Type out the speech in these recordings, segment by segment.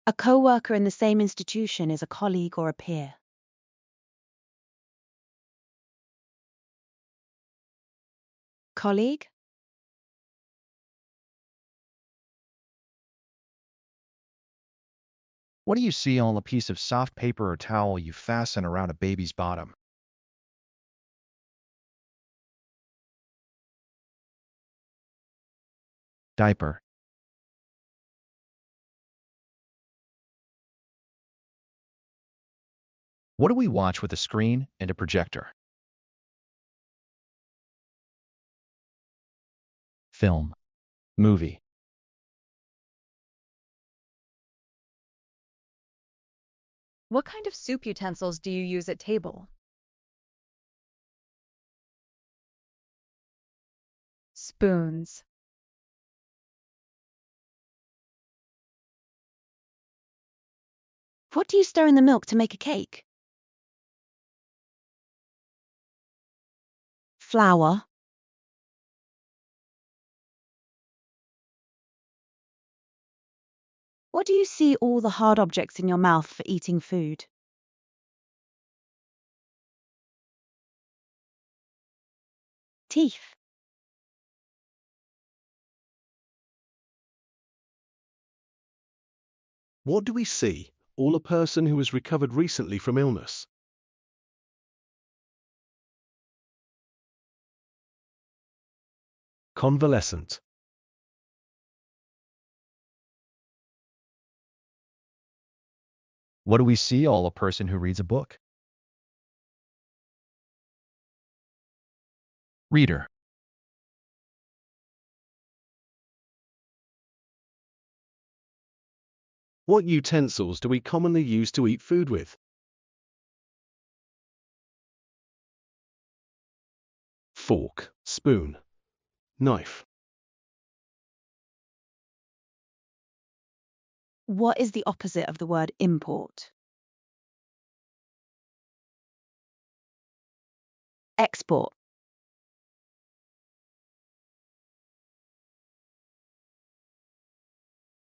A co-worker in the same institution is a colleague or a peer. Colleague? What do you see on a piece of soft paper or towel you fasten around a baby's bottom? Diaper. What do we watch with a screen and a projector? Film. Movie. What kind of soup utensils do you use at table? Spoons. What do you stir in the milk to make a cake? Flour. What do you see all the hard objects in your mouth for eating food? Teeth. What do we see? All a person who has recovered recently from illness. Convalescent. What do we see all a person who reads a book? Reader. What utensils do we commonly use to eat food with? Fork, spoon, knife. What is the opposite of the word import? Export.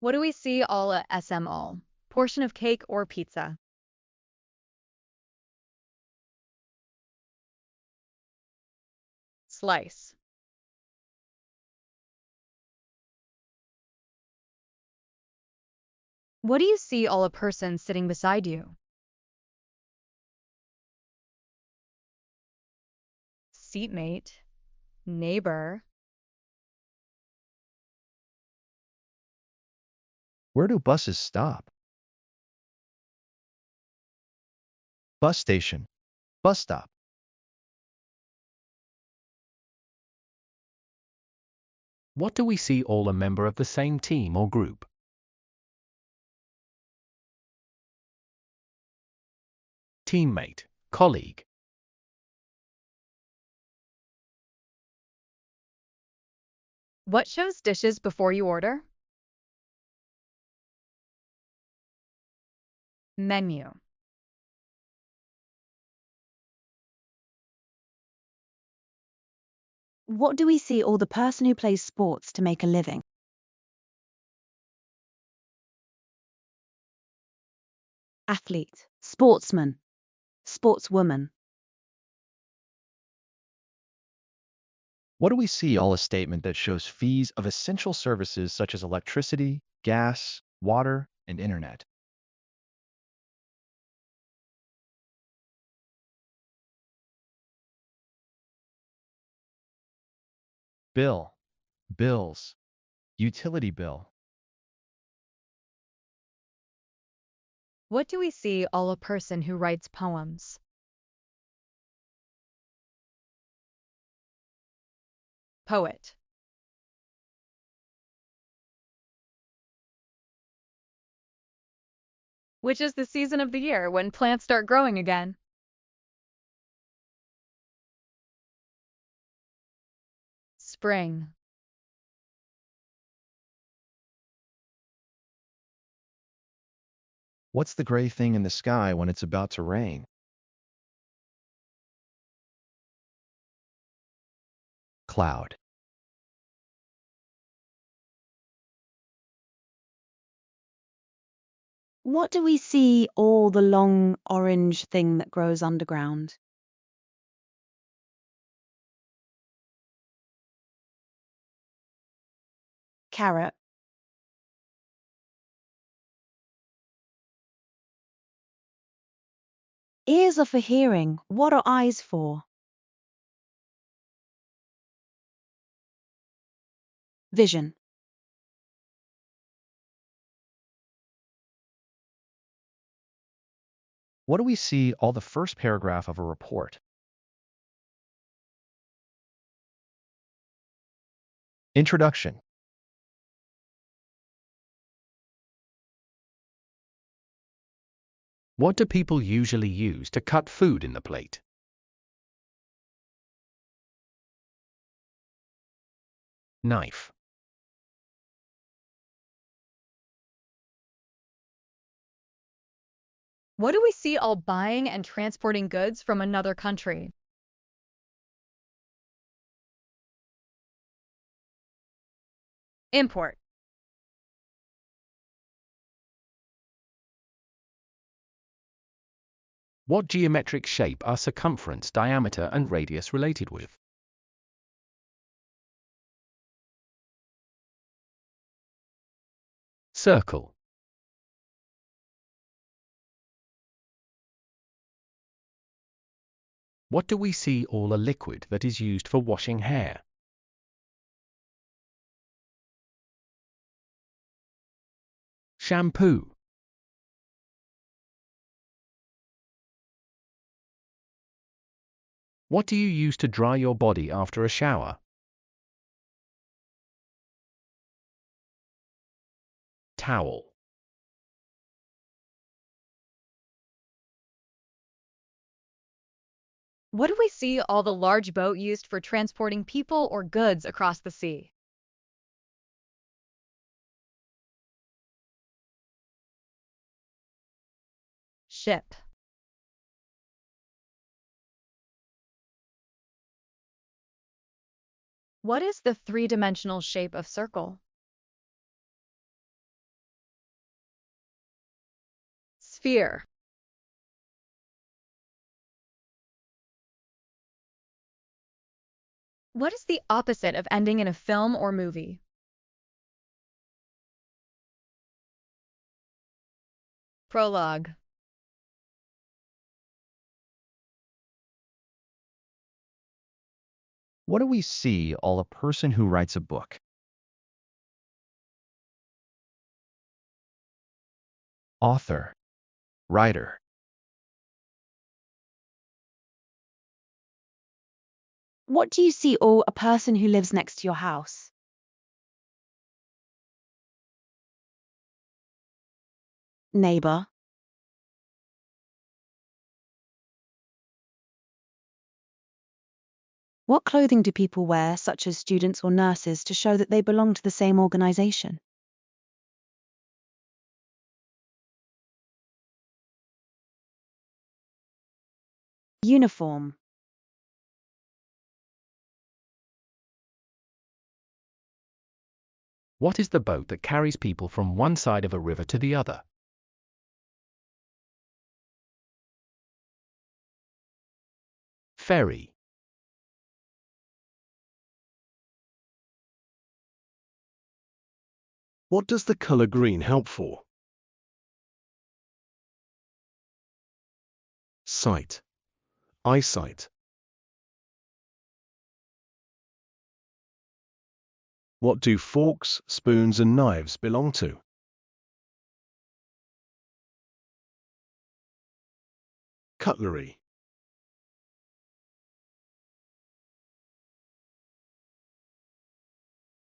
What do we see all at SM all? Portion of cake or pizza? Slice. What do you see all a person sitting beside you? Seatmate. Neighbor. Where do buses stop? Bus station. Bus stop. What do we see all a member of the same team or group? Teammate, colleague. What shows dishes before you order? Menu. What do we see all the person who plays sports to make a living? Athlete, sportsman, sportswoman. What do we see all a statement that shows fees of essential services such as electricity, gas, water, and internet? Bill. Bills. Utility bill. What do we see all a person who writes poems? Poet. Which is the season of the year when plants start growing again? Spring. What's the gray thing in the sky when it's about to rain? Cloud. What do we see all the long orange thing that grows underground? Carrot. Ears are for hearing. What are eyes for? Vision. What do we see all the first paragraph of a report? Introduction. What do people usually use to cut food in the plate? Knife. What do we see all buying and transporting goods from another country? Import. What geometric shape are circumference, diameter, and radius related with? Circle. What do we see all a liquid that is used for washing hair? Shampoo. What do you use to dry your body after a shower? Towel. What do we see all the large boat used for transporting people or goods across the sea? Ship. What is the three-dimensional shape of circle? Sphere. What is the opposite of ending in a film or movie? Prologue. What do we see all a person who writes a book? Author. Writer. What do you see all a person who lives next to your house? Neighbor. What clothing do people wear, such as students or nurses, to show that they belong to the same organization? Uniform. What is the boat that carries people from one side of a river to the other? Ferry. What does the color green help for? Sight. Eyesight. What do forks, spoons, and knives belong to? Cutlery.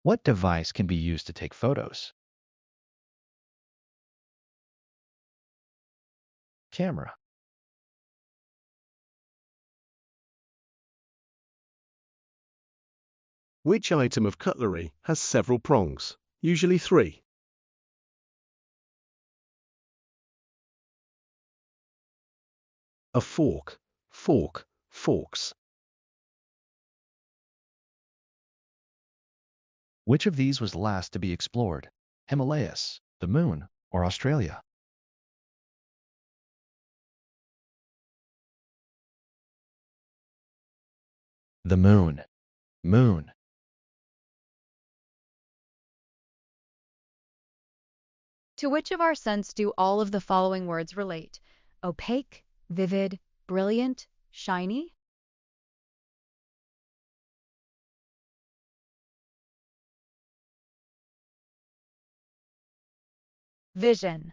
What device can be used to take photos? Camera. Which item of cutlery has several prongs, usually 3? A fork, fork, forks. Which of these was last to be explored? Himalayas, the Moon, or Australia? The moon. Moon. To which of our scents do all of the following words relate? Opaque, vivid, brilliant, shiny? Vision.